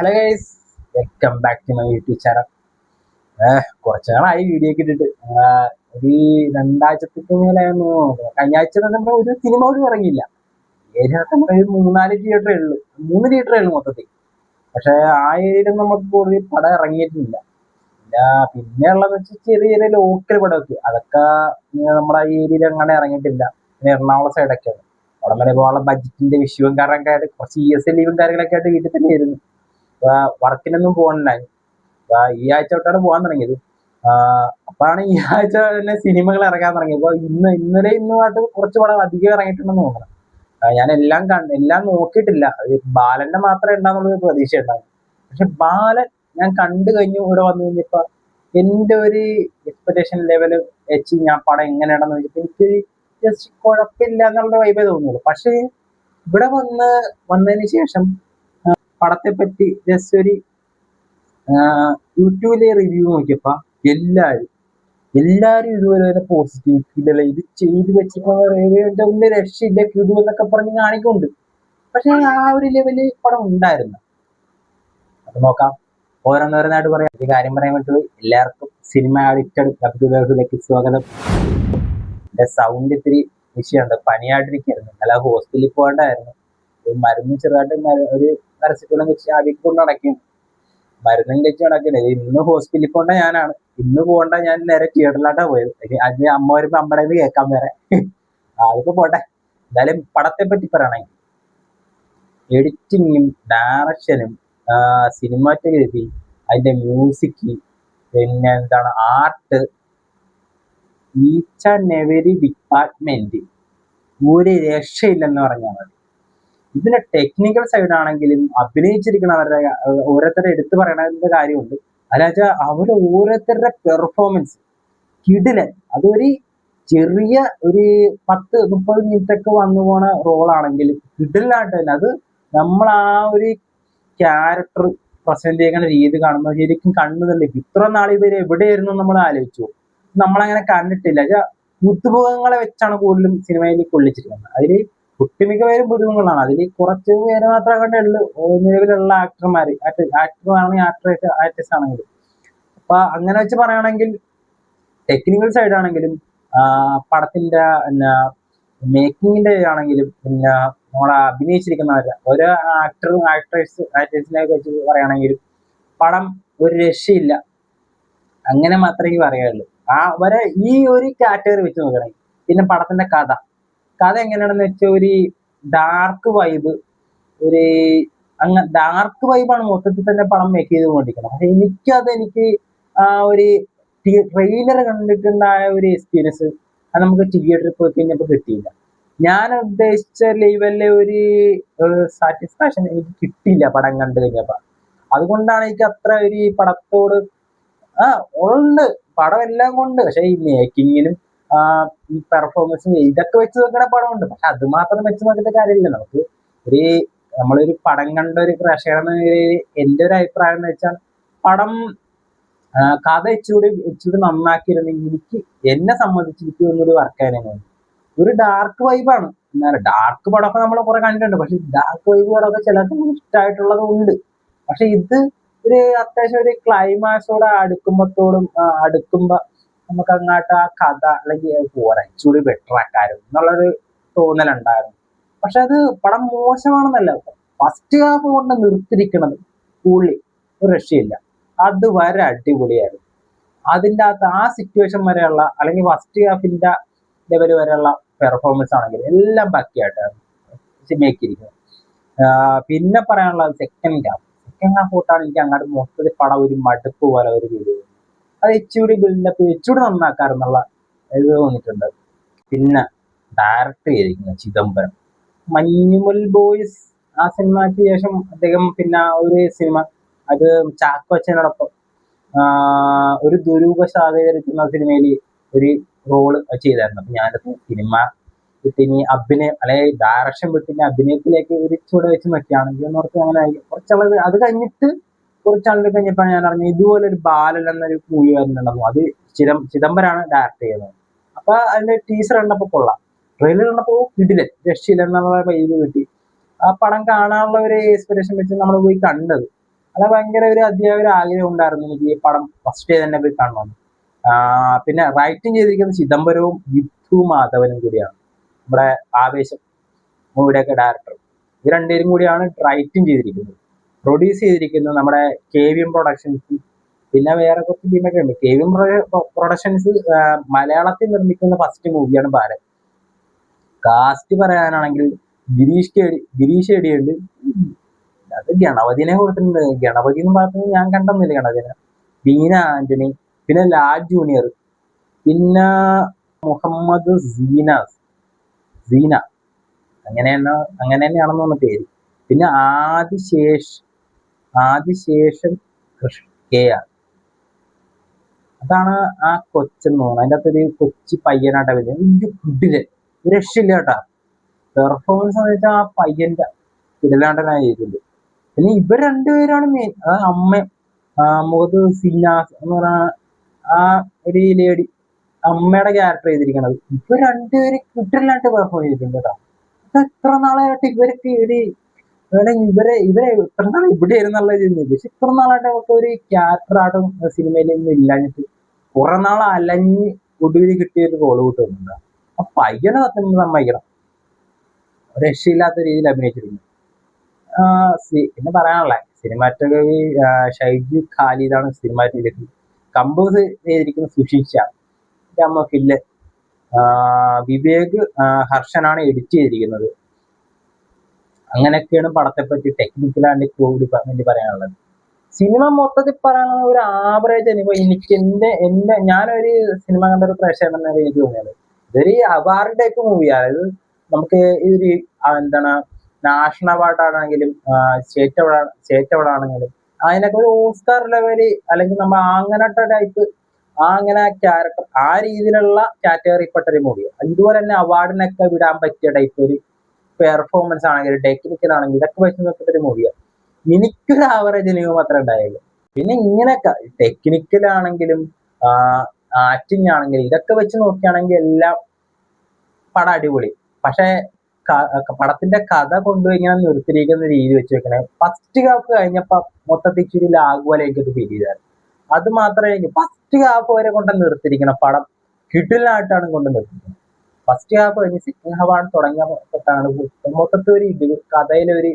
Hello guys, welcome back to my YouTube channel. കുറച്ച് നാളായി video ഒക്കെ ഇട്ടിട്ട്. ഒരു രണ്ടാഴ്ചത്തേക്ക് മേലായിരുന്നു. കഴിഞ്ഞ ആഴ്ച നമ്മൾ ഒരു സിനിമ പോലും ഇറങ്ങിയില്ല. ഏരിയയിലൊക്കെ നമ്മുടെ ഒരു 3-4 തിയേറ്ററേ ഉള്ളു, 3 തിയേറ്ററേ ഉള്ളു മൊത്തത്തിൽ. പക്ഷെ ആ ഏരിയയിൽ നമുക്ക് കൂടുതൽ പടം ഇറങ്ങിയിട്ടില്ല. പിന്നെ ഉള്ളത് വെച്ച് ചെറിയ ചെറിയ ലോക്കൽ പടമൊക്കെ, അതൊക്കെ നമ്മുടെ ഈ ഏരിയയിൽ അങ്ങനെ ഇറങ്ങിയിട്ടില്ല. പിന്നെ എറണാകുളം സൈഡൊക്കെയാണ്. അവിടെ വരെ പോകാനുള്ള ബഡ്ജറ്റിന്റെ വിഷയവും കാര്യങ്ങളൊക്കെ ആയിട്ട് കുറച്ച് ESL ലീവും കാര്യങ്ങളൊക്കെ ആയിട്ട് വീട്ടിൽ തന്നെ ആയിരുന്നു. വർക്കിനൊന്നും പോകണ്ടായി. ഈ ആഴ്ച തൊട്ടാണ് പോകാൻ തുടങ്ങിയത്. അപ്പാണ് ഈ ആഴ്ച തന്നെ സിനിമകൾ ഇറങ്ങാൻ തുടങ്ങിയത്. അപ്പൊ ഇന്നുമായിട്ട് കുറച്ച് പടം അധികം ഇറങ്ങിയിട്ടുണ്ടെന്ന് തോന്നണം. ഞാൻ എല്ലാം നോക്കിയിട്ടില്ല. ബാലന്റെ മാത്രമേ ഉണ്ടാകുന്നുള്ളൊരു പ്രതീക്ഷ ഉണ്ടാകും. പക്ഷെ ബാലൻ ഞാൻ കണ്ടു കഴിഞ്ഞു. ഇവിടെ വന്നു കഴിഞ്ഞപ്പോ എന്റെ ഒരു എക്സ്പെക്ടേഷൻ ലെവല് വെച്ച് ഞാൻ പടം എങ്ങനെയാണെന്ന് വെച്ചിട്ട് എനിക്ക് ജസ്റ്റ് കുഴപ്പമില്ല എന്നുള്ള വൈബേ തോന്നുള്ളൂ. പക്ഷെ ഇവിടെ വന്നതിന് ശേഷം പടത്തെ പറ്റി ജസ്റ്റ് ഒരു യൂട്യൂബിലെ റിവ്യൂ നോക്കിയപ്പോ എല്ലാരും ഇതുപോലെ തന്നെ പോസിറ്റീവ് ഇതല്ല, ഇത് ചെയ്ത് വെച്ചിട്ട് ഒന്നും രക്ഷയില്ല ക്യൂബ് എന്നൊക്കെ പറഞ്ഞ് കാണിക്കുന്നുണ്ട്. പക്ഷെ ആ ഒരു ലെവല് പടം ഉണ്ടായിരുന്നു. അത് നോക്കാം, ഓരോന്നോരോന്നായിട്ട് പറയാം. ഒരു കാര്യം പറയാൻ പറ്റുള്ളൂ, എല്ലാവർക്കും സിനിമ അഡിക്റ്റഡ് സ്വാഗതം. എന്റെ സൗണ്ട് ഇത്തിരി വിഷയമുണ്ട്, പനിയായിട്ടിരിക്കുന്നു. അല്ല, ഹോസ്പിറ്റലിൽ പോകേണ്ടായിരുന്നു. മരുന്ന് ചെറുതായിട്ട് ഒരു പരസ്യക്കുളം വെച്ച് ആവിക്ക് കൊണ്ട് അടയ്ക്കും. മരുന്നും കഴിച്ച് നടക്കണേ. ഇന്ന് ഹോസ്പിറ്റലിൽ പോകേണ്ട ഞാനാണ്. ഇന്ന് പോകേണ്ട ഞാൻ നേരെ തിയേറ്ററിലായിട്ടാ പോയത്. അത് അമ്മ വരുമ്പോ അമ്മയുടെ ഇത് കേൾക്കാൻ വരെ. അതിപ്പോ പോട്ടെ. എന്തായാലും പടത്തെ പറ്റി പറയണെങ്കിൽ എഡിറ്റിങ്ങും ഡയറക്ഷനും സിനിമാറ്റോഗ്രഫി, അതിന്റെ മ്യൂസിക്, പിന്നെ എന്താണ് art, each and every department ഒരു രക്ഷയില്ലെന്ന് പറഞ്ഞാൽ മതി. ഇതിന്റെ ടെക്നിക്കൽ സൈഡ് ആണെങ്കിലും അഭിനയിച്ചിരിക്കുന്നവരുടെ ഓരോരുത്തരുടെ എടുത്തു പറയണതിന്റെ കാര്യമുണ്ട്. അല്ലാച്ചാൽ അവർ ഓരോരുത്തരുടെ പെർഫോമൻസ് കിടിലൻ. അതൊരു ചെറിയ ഒരു 10-30 മിനിറ്റ് ഒക്കെ വന്നു പോണ റോളാണെങ്കിലും കിടിലായിട്ട് തന്നെ അത് നമ്മൾ ആ ഒരു ക്യാരക്ടർ പ്രസന്റ് ചെയ്യുന്ന രീതി കാണുമ്പോൾ ശരിക്കും കണ്ണു തള്ളിക്കും. ഇത്ര നാൾ ഇവര് എവിടെയായിരുന്നു നമ്മൾ ആലോചിച്ചു. നമ്മളങ്ങനെ കണ്ടിട്ടില്ല. പുതുമുഖങ്ങളെ വെച്ചാണ് കൂടുതലും സിനിമയിൽ കൊള്ളിച്ചിരിക്കുന്നത്. അതില് ഒട്ടുമിക്ക പേരും പുതുമുഖങ്ങളാണ്. അതിൽ കുറച്ച് പേര് മാത്രമേ കണ്ടുള്ളൂ നിലവിലുള്ള ആക്ടറാണെങ്കിൽ ആക്ട്രസ് ആണെങ്കിലും. അപ്പൊ അങ്ങനെ വെച്ച് പറയുകയാണെങ്കിൽ ടെക്നിക്കൽ സൈഡ് ആണെങ്കിലും പടത്തിന്റെ മേക്കിങ്ങിന്റെ ആണെങ്കിലും പിന്നെ നമ്മളെ അഭിനയിച്ചിരിക്കുന്നവരുടെ ഓരോ ആക്ടേഴ്സിനെ വെച്ച് പറയുകയാണെങ്കിലും പടം ഒരു രക്ഷയില്ല. അങ്ങനെ മാത്രമേ പറയാനുള്ളൂ. അവരെ ഈ ഒരു കാറ്റഗറി വെച്ച് നോക്കുകയാണെങ്കിൽ. പിന്നെ പടത്തിന്റെ കഥ എങ്ങനെയാണെന്ന് വെച്ചാൽ ഒരു ഡാർക്ക് വൈബ്, ഒരു ഡാർക്ക് വൈബാണ് മൊത്തത്തിൽ തന്നെ പടം മേക്ക് ചെയ്തുകൊണ്ടിരിക്കണം. പക്ഷെ എനിക്ക് ആ ഒരു ട്രെയിലർ കണ്ടിട്ടുണ്ടായ ഒരു എക്സ്പീരിയൻസ് അത് നമുക്ക് തിയേറ്ററിൽ പോയി കഴിഞ്ഞപ്പോൾ കിട്ടിയില്ല. ഞാൻ ഉദ്ദേശിച്ച ലെവലിലെ ഒരു സാറ്റിസ്ഫാക്ഷൻ എനിക്ക് കിട്ടിയില്ല പടം കണ്ടു കഴിഞ്ഞപ്പോ. അതുകൊണ്ടാണ് എനിക്ക് അത്ര ഒരു പടത്തോട് ഉണ്ട് പടം എല്ലാം കൊണ്ട്. പക്ഷെ ഈ മേക്കിങ്ങിനും ഈ പെർഫോമൻസും ഇതൊക്കെ വെച്ച് നോക്കുന്ന പടമുണ്ട്. പക്ഷെ അത് മാത്രം വെച്ച് നോക്കിയിട്ട് കാര്യമില്ല. നമ്മളൊരു പടം കണ്ട ഒരു പ്രേക്ഷകൻ എന്ന നിലയിൽ എന്റെ ഒരു അഭിപ്രായം എന്ന് വെച്ചാൽ പടം കഥ ഇച്ചിരി നന്നാക്കിയിരുന്നെങ്കിൽ എന്നെ സംബന്ധിച്ച് എനിക്ക് ഒന്നൊരു വർക്കായിരുന്നു. ഒരു ഡാർക്ക് വൈബാണ്. എന്നാലും ഡാർക്ക് പടമൊക്കെ നമ്മൾ കുറെ കണ്ടിട്ടുണ്ട്. പക്ഷെ ഡാർക്ക് വൈബ് പടമൊക്കെ ചിലർക്ക് ഇഷ്ടമായിട്ടുള്ളത് ഉണ്ട്. പക്ഷെ ഇത് ഒരു അത്യാവശ്യം ഒരു ക്ലൈമാക്സോടെ അടുക്കുമ്പോ നമുക്ക് അങ്ങോട്ട് ആ കഥ അല്ലെങ്കിൽ പോരാ, ഇച്ചിരി ബെറ്റർ ആക്കാരും എന്നുള്ളൊരു തോന്നലുണ്ടായിരുന്നു. പക്ഷെ അത് പടം മോശമാണെന്നല്ല, ഫസ്റ്റ് ഹാഫ് കൊണ്ട് നിർത്തിരിക്കണത് പുള്ളി ഒരു രക്ഷയില്ല. അത് വരെ അടിപൊളിയായിരുന്നു. അതിൻ്റെ അകത്ത് ആ സിറ്റുവേഷൻ വരെയുള്ള അല്ലെങ്കിൽ ഫസ്റ്റ് ഹാഫിന്റെ ലെവൽ വരെയുള്ള പെർഫോമൻസ് ആണെങ്കിൽ എല്ലാം ബാക്കിയായിട്ടാണ് മേക്കിയിരിക്കുന്നത്. പിന്നെ പറയാനുള്ളത് സെക്കൻഡ് ഹാഫ് തൊട്ടാണ് എനിക്ക് അങ്ങോട്ട് മൊത്തത്തിൽ പടം ഒരു മടുപ്പ് പോലെ ഒരു ഫീൽ ചെയ്യുന്നത്. അത് ഇച്ചിരി ബിൽഡപ്പ് ഇച്ചിരി നന്നാക്കാരെന്നുള്ള ഇത് തോന്നിയിട്ടുണ്ട്. പിന്നെ ഡയറക്റ്റ് ചെയ്തിരിക്കുന്ന ചിദംബരം, മഞ്ഞുമൽ ബോയ്സ് ആ സിനിമയ്ക്ക് ശേഷം അദ്ദേഹം പിന്നെ ഒരു സിനിമ അത് ചാക്കോച്ചനോടൊപ്പം ഒരു ദുരൂഹ സാധ്യതയിരിക്കുന്ന സിനിമയിൽ ഒരു റോള് ചെയ്തായിരുന്നു. അപ്പൊ ഞാനത് സിനിമ വിട്ടിനി അഭിനയം അല്ലെങ്കിൽ ഡയറക്ഷൻ വിട്ടിനി അഭിനയത്തിലേക്ക് ഒരു ചൂടെ വെച്ച് നോക്കിയാണെങ്കിൽ എന്നോർത്ത് അങ്ങനെ കുറച്ചുള്ളത്. അത് കഴിഞ്ഞിട്ട് കുറച്ചാളുകൾ കഴിഞ്ഞപ്പോഴാണ് ഞാൻ അറിഞ്ഞത് ഇതുപോലെ ഒരു ബാലൻ എന്നൊരു മൂവി വരുന്നുണ്ടെന്നു. അത് ചിദംബരാണ് ഡയറക്ട് ചെയ്യുന്നത്. അപ്പൊ അതിന്റെ ടീസർ കണ്ടപ്പോ കൊള്ളാം, ട്രെയിലർ കണ്ടപ്പോ കിടിലൻ, രക്ഷയില്ല എന്നുള്ള വൈബ് കിട്ടി. ആ പടം കാണാനുള്ള ഒരു എക്സ്പെക്ടേഷൻ വെച്ച് നമ്മൾ പോയി കണ്ടത്. അത് ഭയങ്കര ഒരു അധ്യായ ഒരു ആഗ്രഹം ഉണ്ടായിരുന്നു എനിക്ക് ഈ പടം ഫസ്റ്റ് ഡേ തന്നെ പോയി കാണണമെന്ന്. പിന്നെ റൈറ്റിംഗ് ചെയ്തിരിക്കുന്നത് ചിദംബരവും വിധു മാധവനും കൂടിയാണ്, നമ്മുടെ ആവേശം മൂവിയുടെയൊക്കെ ഡയറക്ടർ. ഇത് രണ്ടുപേരും കൂടിയാണ് റൈറ്റിംഗ് ചെയ്തിരിക്കുന്നത്. പ്രൊഡ്യൂസ് ചെയ്തിരിക്കുന്നത് നമ്മുടെ KVM പ്രൊഡക്ഷൻസ്, പിന്നെ വേറെ കുറച്ച് ടീമൊക്കെ ഉണ്ട്. KVM പ്രൊഡക്ഷൻസ് മലയാളത്തിൽ നിർമ്മിക്കുന്ന ഫസ്റ്റ് മൂവിയാണ് ബാലൻ. കാസ്റ്റ് പറയാനാണെങ്കിൽ ഗിരീഷ് എടിയുണ്ട്. അത് ഗണപതിനെ കൊടുത്തിട്ടുണ്ട്. ഗണപതി എന്ന് പറഞ്ഞത് ഞാൻ കണ്ടെന്നില്ല ഗണപതിനെ. ബീന ആന്റണി, പിന്നെ ലാൽ ജൂനിയർ, പിന്നെ മുഹമ്മദ് സീന അങ്ങനെ തന്നെയാണെന്ന് പറഞ്ഞ പേര്. പിന്നെ ആദിശേഷൻ KR, അതാണ് ആ കൊച്ചെന്ന് തോന്നുന്നത്. അതിൻ്റെ അകത്തൊരു കൊച്ചു പയ്യനായിട്ടാ വരുന്നത്. എനിക്ക് ഫുഡില് ഒരു രക്ഷയില്ല കേട്ടാ. പെർഫോമൻസ് എന്ന് വെച്ചാൽ ആ പയ്യന്റെ കിടലാണ്ടനായി ചെയ്തിട്ടുണ്ട്. പിന്നെ ഇവർ രണ്ടുപേരാണ് മെയിൻ. അമ്മ മുഖത്ത് സിനാസ് എന്ന് പറഞ്ഞ ആ ഒരു ലേഡി, അമ്മയുടെ ക്യാരക്ടർ ചെയ്തിരിക്കണത്. ഇവർ രണ്ടുപേരും കിട്ടില്ലാണ്ട് പെർഫോം ചെയ്തിട്ടുണ്ട് കേട്ടോ. എത്ര നാളായിട്ട് ഇവരൊക്കെ ഇവരെ എത്ര നാൾ ഇവിടെ ആയിരുന്നുള്ള ചെയ്യുന്നത്. പക്ഷെ ഇത്ര നാളായിട്ട് അവർക്ക് ഒരു ക്യാരക്ടറായിട്ടും സിനിമയിലൊന്നും ഇല്ലാഞ്ഞിട്ട് കുറെ നാൾ അലഞ്ഞ് ഒടുവിൽ കിട്ടിയ ഒരു റോള് കിട്ടുന്നുണ്ട്. ആ പയ്യനെ സത്യം സമ്മതിക്കണം, രക്ഷയില്ലാത്ത രീതിയിൽ അഭിനയിച്ചിരിക്കുന്നു. പിന്നെ പറയാനുള്ള സിനിമാറ്റോഗ്രഫി ഷൈജു ഖാലിദാണ് സിനിമാറ്റോഗ്രഫി. കമ്പോസ് ചെയ്തിരിക്കുന്ന സുശീഷ, അമ്മക്കില്ല. വിവേക് ഹർഷനാണ് എഡിറ്റ് ചെയ്തിരിക്കുന്നത്. അങ്ങനെയൊക്കെയാണ് പടത്തെപ്പറ്റി ടെക്നിക്കലായിട്ട് കൂടി പറയാനുള്ളത്. സിനിമ മൊത്തത്തിൽ പറയാനുള്ള ഒരു ആവറേജ് അനുഭവം എനിക്ക് ഞാനൊരു സിനിമ കണ്ട ഒരു പ്രേക്ഷകൻ എന്നാണ് എനിക്ക് തോന്നിയത്. ഇതൊരു അവാർഡ് ടൈപ്പ് മൂവിയാണ്. അതായത് നമുക്ക് ഇതൊരു എന്താണ് നാഷണൽ അവാർഡ് ആണെങ്കിലും സ്റ്റേറ്റ് അവാർഡ് ആണെങ്കിലും അതിനൊക്കെ ഒരു ഓസ്കാർ ലെവല് അല്ലെങ്കിൽ നമ്മൾ അങ്ങനത്തെ ടൈപ്പ് അങ്ങനെ ക്യാരക്ടർ ആ രീതിയിലുള്ള കാറ്റഗറിപ്പെട്ട ഒരു മൂവിയാണ്. ഇതുപോലെ തന്നെ അവാർഡിനൊക്കെ വിടാൻ പറ്റിയ ടൈപ്പ് ഒരു പെർഫോമൻസ് ആണെങ്കിലും ടെക്നിക്കൽ ആണെങ്കിലും ഇതൊക്കെ വെച്ച് നോക്കിയിട്ട് ഒരു മൂവിയാണ്. എനിക്കൊരു ആവറേജ് അനുഭവം മാത്രമേ ഉണ്ടായുള്ളൂ. പിന്നെ ഇങ്ങനെയൊക്കെ ടെക്നിക്കൽ ആണെങ്കിലും ആക്ടിങ് ആണെങ്കിലും ഇതൊക്കെ വെച്ച് നോക്കുകയാണെങ്കിൽ എല്ലാം പടം അടിപൊളി. പക്ഷെ പടത്തിന്റെ കഥ കൊണ്ടുപോയി ഇങ്ങനെ നിർത്തിയിരിക്കുന്ന രീതി വെച്ച് വെക്കണേ ഫസ്റ്റ് ഹാഫ് കഴിഞ്ഞപ്പോ മൊത്തത്തിൽ ഇച്ചിരി ലാഗ് പോലെ എനിക്കത് ഫീൽ ചെയ്തായിരുന്നു. അത് മാത്രമേ എനിക്ക് ഫസ്റ്റ് ഹാഫ് വരെ കൊണ്ട് നിർത്തിയിരിക്കണം. പടം കിടിലായിട്ടാണ് കൊണ്ട് നിർത്തിയിരിക്കുന്നത്. ഫസ്റ്റ് ഹാഫ് കഴിഞ്ഞ് സെക്കൻഡ് ഹാഫ് ആണ് തുടങ്ങിയപ്പോഴാണ് മൊത്തത്തിൽ ഒരു കഥയിലൊരു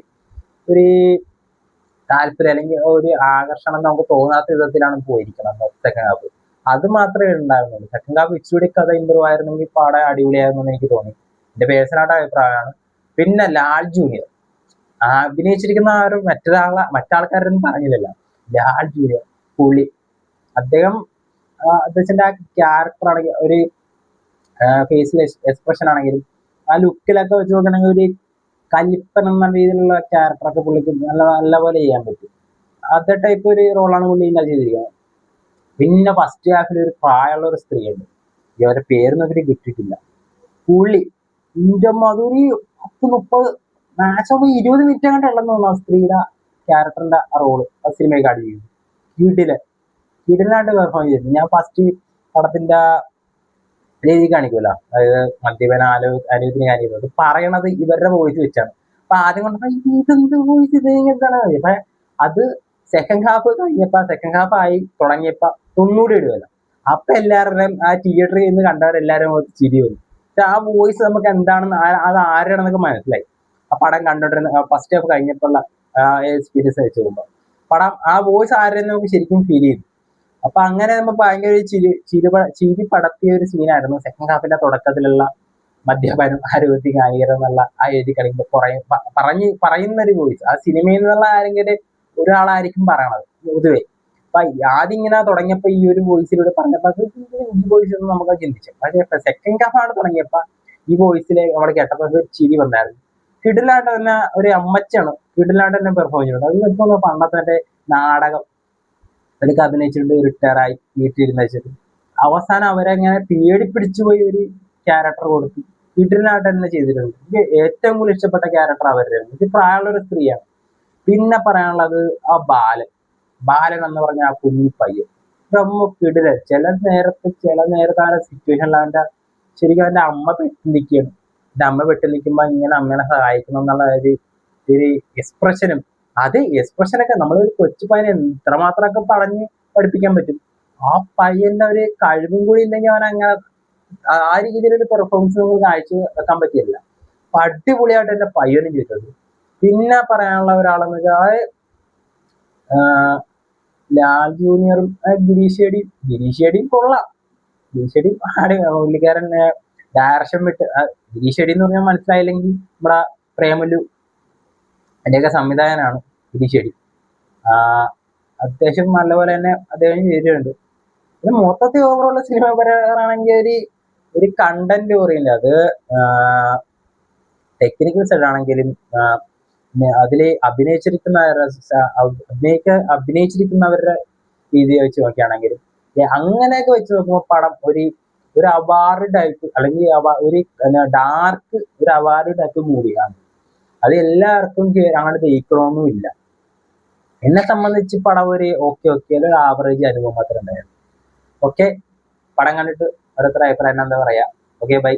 ഒരു താല്പര്യം അല്ലെങ്കിൽ ഒരു ആകർഷണം നമുക്ക് തോന്നാത്ത വിധത്തിലാണ് പോയിരിക്കണം സെക്കൻഡ് ഹാഫ്. അത് മാത്രമേ ഉണ്ടായിരുന്നുള്ളൂ. സെക്കൻഡ് ഹാഫ് ഇച്ചിരി കഥ ഇമ്പ്രൂവ് ആയിരുന്നെങ്കിൽ പാടാൻ അടിപൊളിയായിരുന്നു എനിക്ക് തോന്നി. എന്റെ പേഴ്സണായിട്ട് അഭിപ്രായമാണ്. പിന്നെ ലാൽ ജൂനിയർ അഭിനയിച്ചിരിക്കുന്ന ആരും മറ്റാൾക്കാരൊന്നും പറഞ്ഞില്ലല്ലോ. ലാൽ ജൂനിയർ പുള്ളി അദ്ദേഹത്തിന്റെ ആ ക്യാരക്ടർ ആണെങ്കിൽ ഒരു ഫേസിൽ എക്സ്പ്രഷൻ ആണെങ്കിലും ആ ലുക്കിലൊക്കെ വെച്ച് നോക്കണമെങ്കിൽ ഒരു കലിപ്പൻ എന്ന രീതിയിലുള്ള ക്യാരക്ടറൊക്കെ പുള്ളിക്ക് നല്ല പോലെ ചെയ്യാൻ പറ്റും. അതേ ടൈപ്പ് ഒരു റോളാണ് പുള്ളി ഇല്ല ചെയ്തിരിക്കുന്നത്. പിന്നെ ഫസ്റ്റ് ഹാഫിൽ ഒരു പ്രായമുള്ള ഒരു സ്ത്രീയുണ്ട്, ഇവരുടെ പേര് നോക്കിയിട്ട് കിട്ടിയിട്ടില്ല. പുള്ളി അതൊരു 10-30 മാക്സിമം 20 മിനിറ്റ് അങ്ങോട്ട് ഉള്ളെന്ന് തോന്നുന്നു ആ സ്ത്രീയുടെ ക്യാരക്ടറിന്റെ റോള് ആ സിനിമയിൽ കാർഡ് ചെയ്യുന്നു. വീട്ടിലായിട്ട് പെർഫോം ചെയ്തിരുന്നു. ഞാൻ ഫസ്റ്റ് പടത്തിന്റെ രീതി കാണിക്കുമല്ലോ, അതായത് മദ്യപന ആലോചന കാണിക്കുന്നത് പറയണത് ഇവരുടെ വോയിസ് വെച്ചാണ്. അപ്പൊ ആദ്യം കൊണ്ടപ്പോ ഇതെന്ത് വോയിസ്, ഇത് എന്താണ്? അപ്പൊ അത് സെക്കൻഡ് ഹാഫ് ആയി തുടങ്ങിയപ്പോ തൊണ്ണൂറ് ഇടുമല്ലോ. അപ്പൊ എല്ലാവരുടെയും ആ തിയേറ്ററിൽ നിന്ന് കണ്ടവരെല്ലാരും ചിരി വന്നു. പക്ഷെ ആ വോയിസ് നമുക്ക് എന്താണെന്ന് അത് ആരാണെന്നൊക്കെ മനസ്സിലായി. ആ പടം കണ്ടോണ്ടിരുന്ന ഫസ്റ്റ് ഹാഫ് കഴിഞ്ഞപ്പോഴുള്ള എക്സ്പീരിയൻസ് വെച്ച് പോകുമ്പോൾ പടം ആ വോയിസ് ആരെയും നമുക്ക് ശരിക്കും ഫീൽ ചെയ്തു. അപ്പൊ അങ്ങനെ നമ്മൾ ഭയങ്കര ചിരി പടത്തിയ ഒരു സീനായിരുന്നു സെക്കൻഡ് ഹാഫിന്റെ തുടക്കത്തിലുള്ള മദ്യപാനം ആരോഗ്യ നായകരം എന്നുള്ള ആ എഴുതി കളിക്കുമ്പോൾ പറയുന്ന ഒരു വോയിസ് ആ സിനിമയിൽ നിന്നുള്ള ആരെങ്കിലും ഒരാളായിരിക്കും പറയണത് പൊതുവെ. അപ്പൊ ആദ്യം ഇങ്ങനെ തുടങ്ങിയപ്പോ ഈ ഒരു വോയിസിലൂടെ പറഞ്ഞപ്പോ ഈ വോയിസ് ഒന്നും നമുക്ക് ചിന്തിച്ചു. പക്ഷേ സെക്കൻഡ് ഹാഫാണ് തുടങ്ങിയപ്പോ ഈ വോയിസിലെ നമ്മൾ കേട്ടപ്പോ ഒരു ചിരി വന്നായിരുന്നു. കിടിലായിട്ട് തന്നെ ഒരു അമ്മച്ചാണ് കിടിലായിട്ട് തന്നെ പെർഫോം ചെയ്തിട്ടുണ്ട്. അത് വെച്ചോന്ന് പണ്ടത്തെ നാടകം അതിലൊക്കെ അഭിനയിച്ചിട്ട് റിട്ടയറായി വീട്ടിലിരുന്ന് വെച്ചിട്ട് അവസാനം അവരെങ്ങനെ പേടിപ്പിടിച്ചു പോയി ഒരു ക്യാരക്ടർ കൊടുത്തു കിടിലായിട്ട് തന്നെ ചെയ്തിട്ടുണ്ട്. എനിക്ക് ഏറ്റവും കൂടുതൽ ഇഷ്ടപ്പെട്ട ക്യാരക്ടർ അവരുടെ. ഇത് പ്രായമുള്ള ഒരു സ്ത്രീയാണ്. പിന്നെ പറയാനുള്ളത് ആ ബാലൻ എന്ന് പറഞ്ഞ ആ കുഞ്ഞി പയ്യൻ കിടിലൻ. ചില നേരത്തെ ആ സിറ്റുവേഷനിൽ ശരിക്കും അവന്റെ അമ്മ പെട്ടി നിൽക്കുകയാണ്. എന്റെ അമ്മ പെട്ടി നിൽക്കുമ്പോ ഇങ്ങനെ അമ്മേനെ സഹായിക്കണം എന്നുള്ള ഒരു എക്സ്പ്രഷനും അത് എക്സ്പ്രഷനൊക്കെ നമ്മൾ ഒരു കൊച്ചു പയ്യനെ എത്രമാത്രമൊക്കെ പറഞ്ഞ് പഠിപ്പിക്കാൻ പറ്റും. ആ പയ്യന്റെ ഒരു കഴിവും കൂടി ഇല്ലെങ്കിൽ അവൻ അങ്ങനെ ആ രീതിയിലൊരു പെർഫോമൻസ് നമുക്ക് കാഴ്ച വെക്കാൻ പറ്റില്ല. അപ്പൊ അടിപൊളിയായിട്ട് എന്റെ പയ്യനും ചെയ്തത്. പിന്നെ പറയാനുള്ള ഒരാളെന്ന് വെച്ചാൽ ലാൽ ജൂനിയറും ഗിരീഷേടിയും കൊള്ളാം. ഗിരീഷേടി പുള്ളിക്കാരൻ ഡയറക്ഷൻ വിട്ട് ഗിരീഷേടി എന്ന് പറഞ്ഞാൽ മനസ്സിലായില്ലെങ്കിൽ നമ്മുടെ പ്രേമലു അതിന്റെയൊക്കെ സംവിധായകനാണ് ഗിരീഷേടി. അത്യാവശ്യം നല്ലപോലെ തന്നെ അദ്ദേഹം ചെയ്തിട്ടുണ്ട്. പിന്നെ മൊത്തത്തിൽ ഓവറോൾ സിനിമ പറയാനാണെങ്കിൽ ഒരു കണ്ടന്റ് പറയില്ല, അത് ടെക്നിക്കൽ സൈഡ് ആണെങ്കിലും അതില് അഭിനയിച്ചിരിക്കുന്നവരുടെ രീതി വെച്ച് നോക്കുകയാണെങ്കിലും അങ്ങനെയൊക്കെ വെച്ച് നോക്കുമ്പോൾ പടം ഒരു അവാർഡ് ടൈപ്പ് അല്ലെങ്കിൽ ഒരു ഡാർക്ക് ഒരു അവാർഡ് ടൈപ്പ് മൂവിയാണ്. അത് എല്ലാവർക്കും അങ്ങോട്ട് ജയിക്കണമെന്നും ഇല്ല. എന്നെ സംബന്ധിച്ച് പടം ഒരു ഓക്കെ ഒരു ആവറേജ് അനുഭവം മാത്രമേ ഉണ്ടായിരുന്നു. ഓക്കെ, പടം കണ്ടിട്ട് ഓരോരുത്തരുടെ അഭിപ്രായം എന്താ പറയാ. Okay, by.